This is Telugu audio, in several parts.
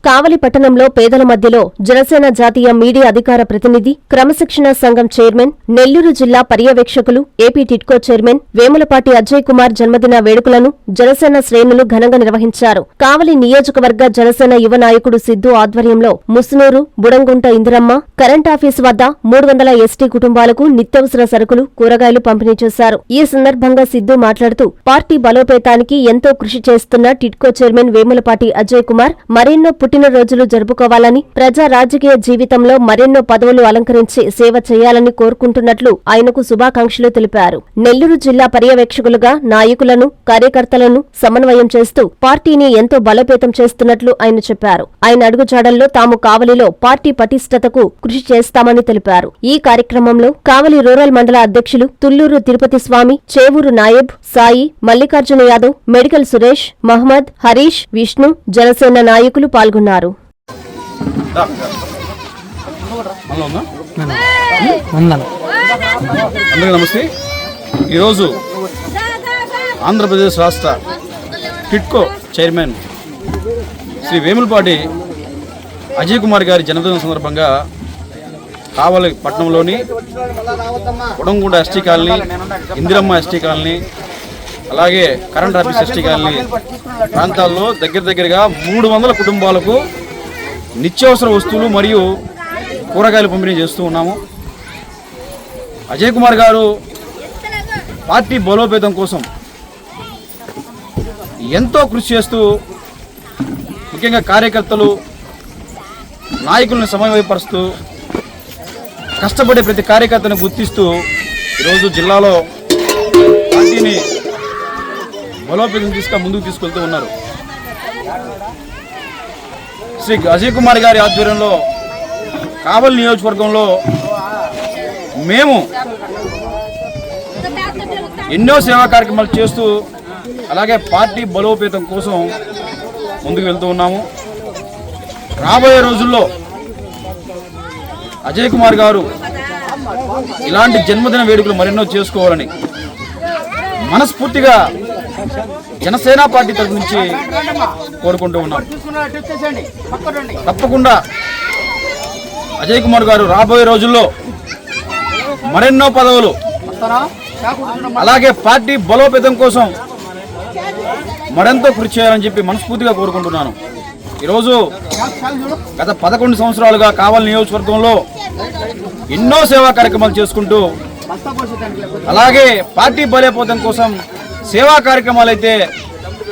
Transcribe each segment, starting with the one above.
కావలి పట్టణంలో పేదల మధ్యలో జనసేన జాతీయ మీడియా అధికార ప్రతినిధి, క్రమశిక్షణ సంఘం చైర్మన్, నెల్లూరు జిల్లా పర్యవేక్షకులు, ఏపీ టిడ్కో చైర్మన్ వేములపాటి అజయ్ కుమార్ జన్మదిన వేడుకలను జనసేన శ్రేణులు ఘనంగా నిర్వహించారు. కావలి నియోజకవర్గ జనసేన యువ నాయకుడు సిద్ధు ఆధ్వర్యంలో ముసునూరు, బుడంగుంట ఇందిరమ్మ కరెంటాఫీసు వద్ద 300 ఎస్టీ కుటుంబాలకు నిత్యావసర సరుకులు, కూరగాయలు పంపిణీ చేశారు. ఈ సందర్భంగా సిద్ధు మాట్లాడుతూ పార్టీ బలోపేతానికి ఎంతో కృషి చేస్తున్న టిడ్కో చైర్మన్ వేములపాటి అజయ్ కుమార్ మరెన్నో పుట్టినరోజులు జరుపుకోవాలని, ప్రజా రాజకీయ జీవితంలో మరెన్నో పదవులు అలంకరించి సేవ చేయాలని కోరుకుంటున్నట్లు ఆయనకు శుభాకాంక్షలు తెలిపారు. నెల్లూరు జిల్లా పర్యవేక్షకులుగా నాయకులను, కార్యకర్తలను సమన్వయం చేస్తూ పార్టీని ఎంతో బలోపేతం చేస్తున్నట్లు ఆయన చెప్పారు. ఆయన అడుగుజాడల్లో తాము కావలిలో పార్టీ పటిష్టతకు కృషి చేస్తామని తెలిపారు. ఈ కార్యక్రమంలో కావలి రూరల్ మండల అధ్యక్షులు తుళ్లూరు తిరుపతి స్వామి, చేవూరు నాయబ్, సాయి, మల్లికార్జున యాదవ్, మెడికల్ సురేష్, మహ్మద్, హరీష్, విష్ణు, జనసేన నాయకులు పాల్గొన్నారు. అందరికీ నమస్తే. ఈరోజు ఆంధ్రప్రదేశ్ రాష్ట్ర టిడ్కో చైర్మన్ శ్రీ వేములపాటి అజయ్ కుమార్ గారి జన్మదినం సందర్భంగా కావలి పట్టణంలోని Udangunda ST colony, Indiramma ST colony, అలాగే కరెంట్ ఆఫీస్ ఎస్టీ కాలనీ ప్రాంతాల్లో దగ్గరగా 300 కుటుంబాలకు నిత్యావసర వస్తువులు మరియు కూరగాయలు పంపిణీ చేస్తూ ఉన్నాము. అజయ్ కుమార్ గారు పార్టీ బలోపేతం కోసం ఎంతో కృషి చేస్తూ, ముఖ్యంగా కార్యకర్తలు, నాయకులను సమన్వయపరుస్తూ, కష్టపడే ప్రతి కార్యకర్తను గుర్తిస్తూ ఈరోజు జిల్లాలో పార్టీని బలోపేతం ముందుకు తీసుకెళ్తూ ఉన్నారు. శ్రీ అజయ్ కుమార్ గారి ఆధ్వర్యంలో కావలి నియోజకవర్గంలో మేము ఎన్నో సేవా కార్యక్రమాలు చేస్తూ, అలాగే పార్టీ బలోపేతం కోసం ముందుకు వెళ్తూ ఉన్నాము. రాబోయే రోజుల్లో అజయ్ కుమార్ గారు ఇలాంటి జన్మదిన వేడుకలు మరెన్నో చేసుకోవాలని మనస్ఫూర్తిగా జనసేన పార్టీ తరఫు నుంచి కోరుకుంటూ ఉన్నాం. తప్పకుండా అజయ్ కుమార్ గారు రాబోయే రోజుల్లో మరెన్నో పదవులు, అలాగే పార్టీ బలోపేతం కోసం మరెంతో కృషి చేయాలని చెప్పి మనస్ఫూర్తిగా కోరుకుంటున్నాను. ఈరోజు గత 11 సంవత్సరాలుగా కావలి నియోజకవర్గంలో ఎన్నో సేవా కార్యక్రమాలు చేసుకుంటూ, అలాగే పార్టీ బలోపేతం కోసం సేవా కార్యక్రమాలు అయితే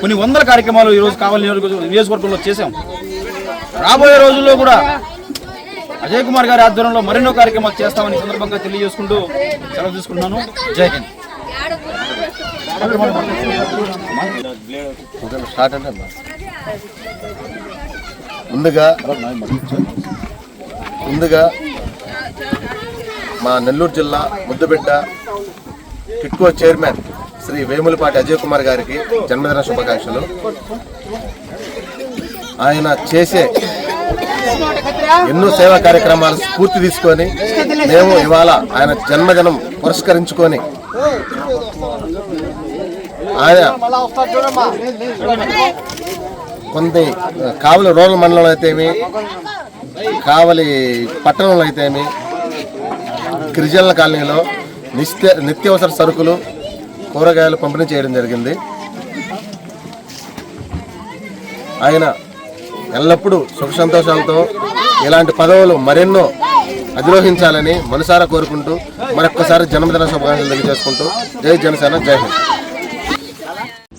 కొన్ని వందల కార్యక్రమాలు ఈరోజు కావలి నియోజకవర్గంలో చేశాం. రాబోయే రోజుల్లో కూడా అజయ్ కుమార్ గారి ఆధ్వర్యంలో మరెన్నో కార్యక్రమాలు చేస్తామని సందర్భంగా తెలియజేసుకుంటూ సెలవు తీసుకుంటున్నాను. జై హింద్. ముందుగా మా నెల్లూరు జిల్లా ముద్దుబిడ్డ టిడ్కో చైర్మన్ శ్రీ వేములపాటి అజయ్ కుమార్ గారికి జన్మదిన శుభాకాంక్షలు. ఆయన చేసే ఎన్నో సేవా కార్యక్రమాలు స్ఫూర్తి తీసుకొని మేము ఇవాళ ఆయన జన్మదినం పురస్కరించుకొని ఆయన కొన్ని కావలి రూరల్ మండలంలో అయితేమి, కావలి పట్టణంలో అయితేమి, గిరిజనుల కాలనీలో నిత్యావసర సరుకులు, కూరగాయలు పంపిణీ చేయడం జరిగింది. ఆయన ఎల్లప్పుడూ సుఖ సంతోషాలతో ఇలాంటి పదవులు మరెన్నో అధిరోహించాలని మనసారా కోరుకుంటూ మరొక్కసారి జన్మదిన శుభాకాంక్షలు తెలియజేసుకుంటూ జై జనసేన, జై Hind.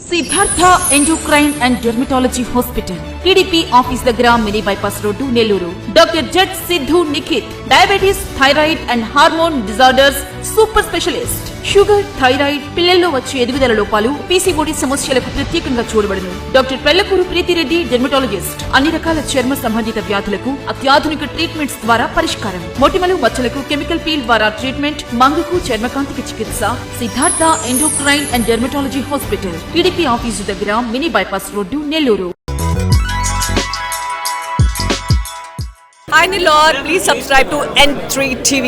Siddhartha endocrine and dermatology hospital, TDP office దగ్గర, mini bypass road, Nellore. Doctor Z Siddhu Nikhit, diabetes, thyroid and hormone disorders super specialist. Sugar, thyroid, పిల్లల్లో వచ్చే ఎదుగుదల లోపాలు, పీసీఓడి సమస్యలకు ప్రత్యేకంగా చూడబడును. Doctor Pellakuru Preethi Reddy, dermatologist. అన్ని రకాల చర్మ సంబంధిత వ్యాధులకు అత్యాధునిక ట్రీట్మెంట్స్ ద్వారా పరిష్కారం. మొటిమలు, మచ్చలకు కెమికల్ పీల్ ద్వారా ట్రీట్మెంట్, మంగుకు, చర్మకాంతికి చికిత్స. Siddhartha endocrine and dermatology hospital, TDP office దగ్గర, mini bypass road, Nellore. Hi Nilor, please subscribe to N3 TV.